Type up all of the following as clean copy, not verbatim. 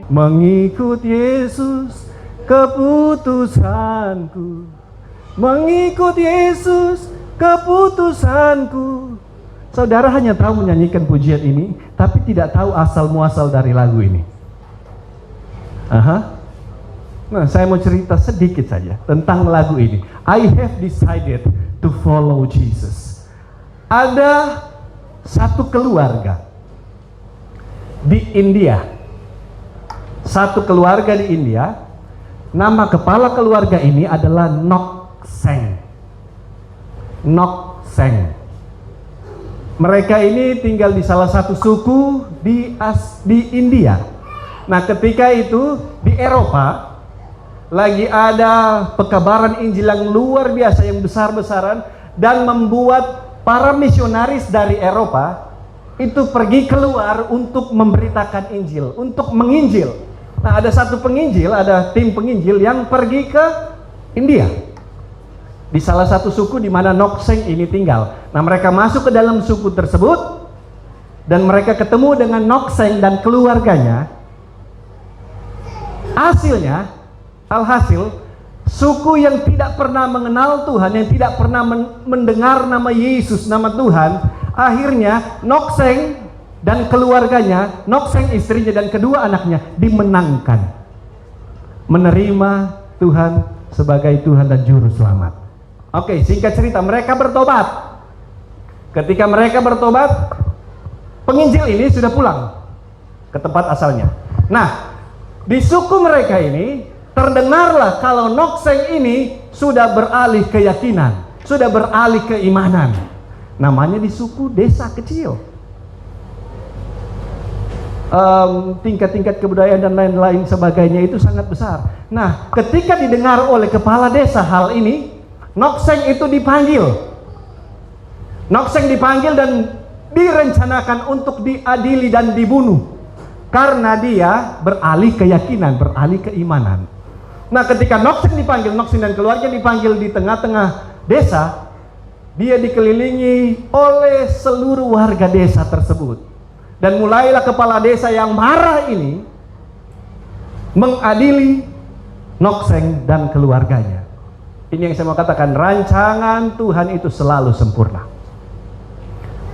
Mengikut Yesus keputusanku. Mengikut Yesus keputusanku. Saudara hanya tahu menyanyikan pujian ini, tapi tidak tahu asal muasal dari lagu ini. Nah, saya mau cerita sedikit saja tentang lagu ini. I have decided to follow Jesus. Ada satu keluarga di India. Satu keluarga di India. Nama kepala keluarga ini adalah Nok-seng. Nok-seng. Mereka ini tinggal di salah satu suku di India. Nah, ketika itu di Eropa lagi ada pekabaran Injil yang luar biasa, yang besar-besaran, dan membuat para misionaris dari Eropa itu pergi keluar untuk memberitakan Injil, untuk menginjil. Nah, ada satu penginjil, ada tim penginjil yang pergi ke India, di salah satu suku di mana Nok-seng ini tinggal. Nah, mereka masuk ke dalam suku tersebut dan mereka ketemu dengan Nok-seng dan keluarganya. Alhasil, suku yang tidak pernah mengenal Tuhan, yang tidak pernah mendengar nama Yesus, nama Tuhan, akhirnya Nok-seng dan keluarganya, Nok-seng istrinya dan kedua anaknya dimenangkan, menerima Tuhan sebagai Tuhan dan Juru Selamat. Oke, singkat cerita, mereka bertobat. Ketika mereka bertobat, penginjil ini sudah pulang ke tempat asalnya. Nah, di suku mereka ini terdengarlah kalau Nok-seng ini sudah beralih keyakinan, sudah beralih keimanan. Namanya di suku desa kecil. Tingkat-tingkat kebudayaan dan lain-lain sebagainya itu sangat besar. Nah, ketika didengar oleh kepala desa hal ini, Nok-seng itu dipanggil. Nok-seng dipanggil dan direncanakan untuk diadili dan dibunuh karena dia beralih keyakinan, beralih keimanan. Nah, ketika Nok-seng dipanggil, Nok-seng dan keluarga dipanggil di tengah-tengah desa, dia dikelilingi oleh seluruh warga desa tersebut. Dan mulailah kepala desa yang marah ini mengadili Nok-seng dan keluarganya. Ini yang saya mau katakan, rancangan Tuhan itu selalu sempurna.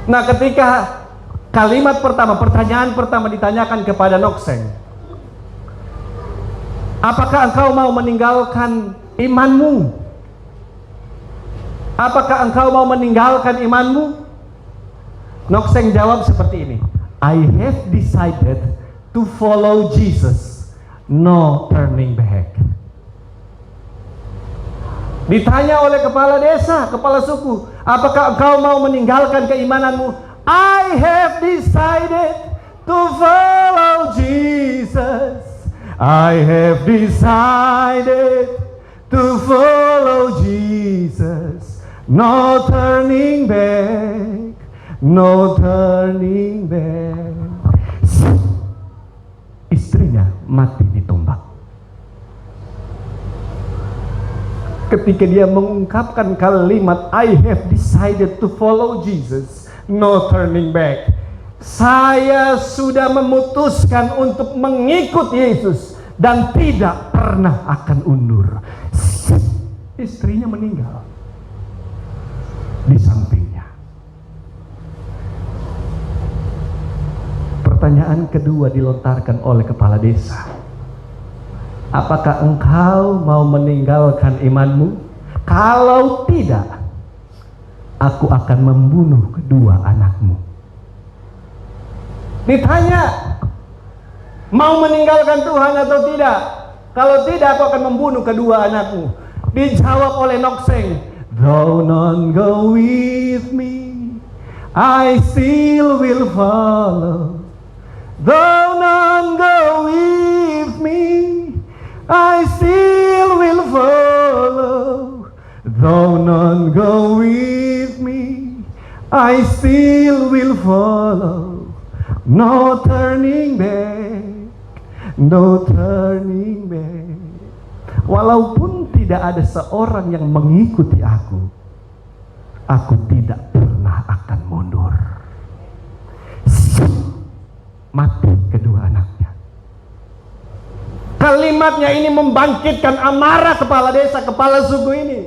Nah, ketika kalimat pertama, pertanyaan pertama ditanyakan kepada Nok-seng, apakah engkau mau meninggalkan imanmu? Apakah engkau mau meninggalkan imanmu? Nok-seng jawab seperti ini, I have decided to follow Jesus, no turning back. Ditanya oleh kepala desa, kepala suku, apakah engkau mau meninggalkan keimananmu? I have decided to follow Jesus. I have decided to follow Jesus, no turning back. No turning back. Istrinya mati ditombak. Ketika dia mengungkapkan kalimat I have decided to follow Jesus, no turning back, saya sudah memutuskan untuk mengikut Yesus dan tidak pernah akan undur. Istrinya meninggal di sampingnya. Pertanyaan kedua dilontarkan oleh kepala desa, apakah engkau mau meninggalkan imanmu? Kalau tidak, aku akan membunuh kedua anakmu. Ditanya, mau meninggalkan Tuhan atau tidak? Kalau tidak, aku akan membunuh kedua anakmu. Dijawab oleh Nok-seng, though none go with me, I still will follow. Though none go with me, I still will follow. Though none go with me, I still will follow. No turning back, no turning back. Walaupun tidak ada seorang yang mengikuti aku tidak pernah akan mundur. Mati kedua anaknya. kalimatnya ini membangkitkan amarah kepala desa, kepala suku ini.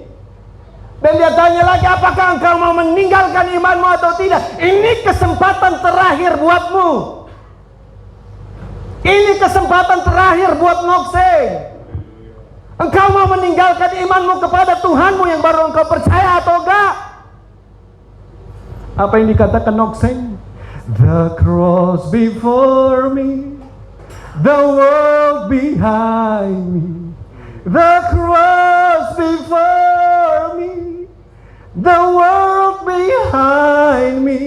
Dan dia tanya lagi, apakah engkau mau meninggalkan imanmu atau tidak? Ini kesempatan terakhir buatmu. Ini kesempatan terakhir buat Nokseng. Engkau mau meninggalkan imanmu kepada Tuhanmu yang baru engkau percaya atau enggak? Apa yang dikatakan Nokseng? The cross before me, the world behind me. The cross before me, the world behind me.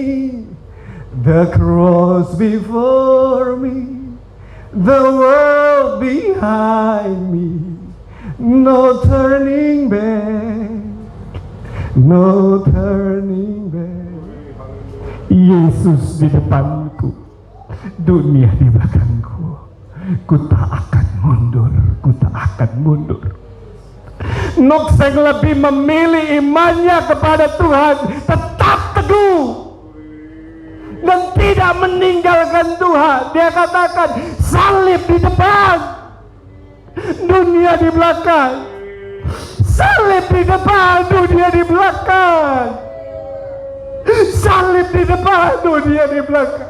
The cross before me, the world behind me. No turning back, no turning back. Yesus di depanku, dunia di belakangku. Ku tak akan mundur, ku tak akan mundur. Nokseng lebih memilih imannya kepada Tuhan, tetap teguh dan tidak meninggalkan Tuhan. Dia katakan, salib di depan, dunia di belakang. Salib di depan, dunia di belakang. Salib di depan, dunia di belakang.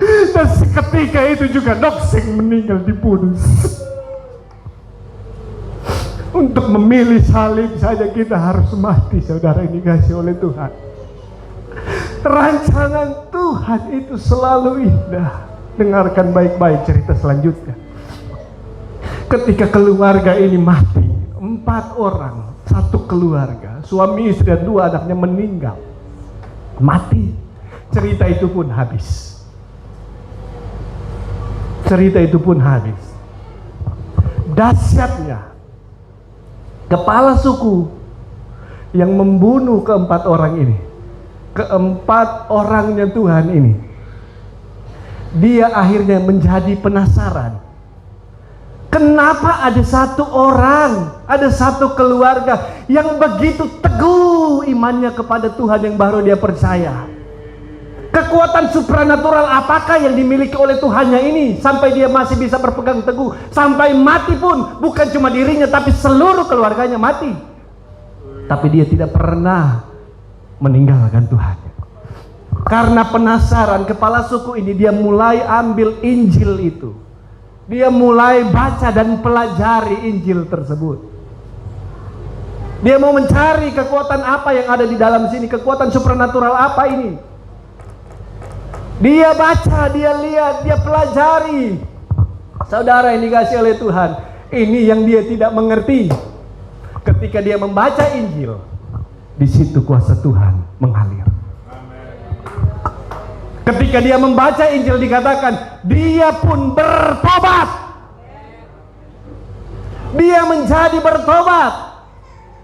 Dan seketika itu juga Nokseng meninggal dibunuh. Untuk memilih salib saja kita harus mati, saudara yang dikasihi oleh Tuhan. Rancangan Tuhan itu selalu indah. Dengarkan baik-baik cerita selanjutnya. Ketika keluarga ini mati, 4 orang, satu keluarga, suami istri dan 2 anaknya meninggal, mati. Cerita itu pun habis. Cerita itu pun habis. Dahsyatnya, kepala suku yang membunuh ke-4 orang ini, ke-4 orangnya Tuhan ini, dia akhirnya menjadi penasaran. Kenapa ada satu orang, ada satu keluarga yang begitu teguh imannya kepada Tuhan yang baru dia percaya? Kekuatan supranatural apakah yang dimiliki oleh Tuhannya ini sampai dia masih bisa berpegang teguh, sampai mati pun bukan cuma dirinya tapi seluruh keluarganya mati, tapi dia tidak pernah meninggalkan Tuhan. Karena penasaran, kepala suku ini dia mulai ambil Injil itu, dia mulai baca dan pelajari Injil tersebut. Dia mau mencari kekuatan apa yang ada di dalam sini, kekuatan supranatural apa ini. Dia baca, dia lihat, dia pelajari. Saudara yang dikasihi oleh Tuhan, ini yang dia tidak mengerti. Ketika dia membaca Injil, di situ kuasa Tuhan mengalir. Ketika dia membaca Injil dikatakan, dia pun bertobat. Dia menjadi bertobat.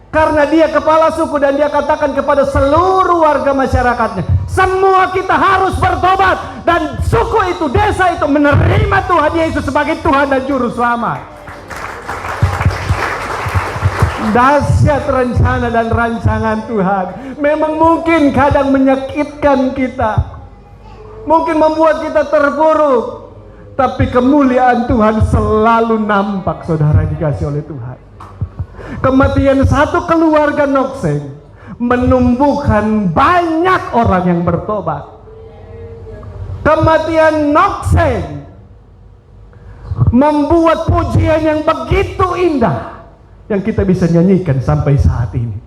Karena dia kepala suku dan dia katakan kepada seluruh warga masyarakatnya, semua kita harus bertobat. Dan suku itu, desa itu menerima Tuhan Yesus sebagai Tuhan dan Juru Selamat. Dahsyat rencana dan rancangan Tuhan. Memang mungkin kadang menyakitkan kita, mungkin membuat kita terpuruk, tapi kemuliaan Tuhan selalu nampak, saudara dikasih oleh Tuhan. Kematian satu keluarga Nokseng menumbuhkan banyak orang yang bertobat. Kematian Nokseng membuat pujian yang begitu indah yang kita bisa nyanyikan sampai saat ini.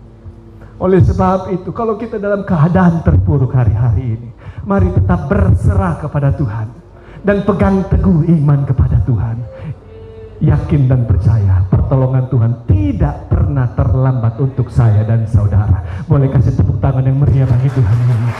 Oleh sebab itu, kalau kita dalam keadaan terpuruk hari-hari ini, mari tetap berserah kepada Tuhan dan pegang teguh iman kepada Tuhan. Yakin dan percaya pertolongan Tuhan tidak pernah terlambat untuk saya dan saudara. Boleh kasih tepuk tangan yang meriah bagi Tuhan ini.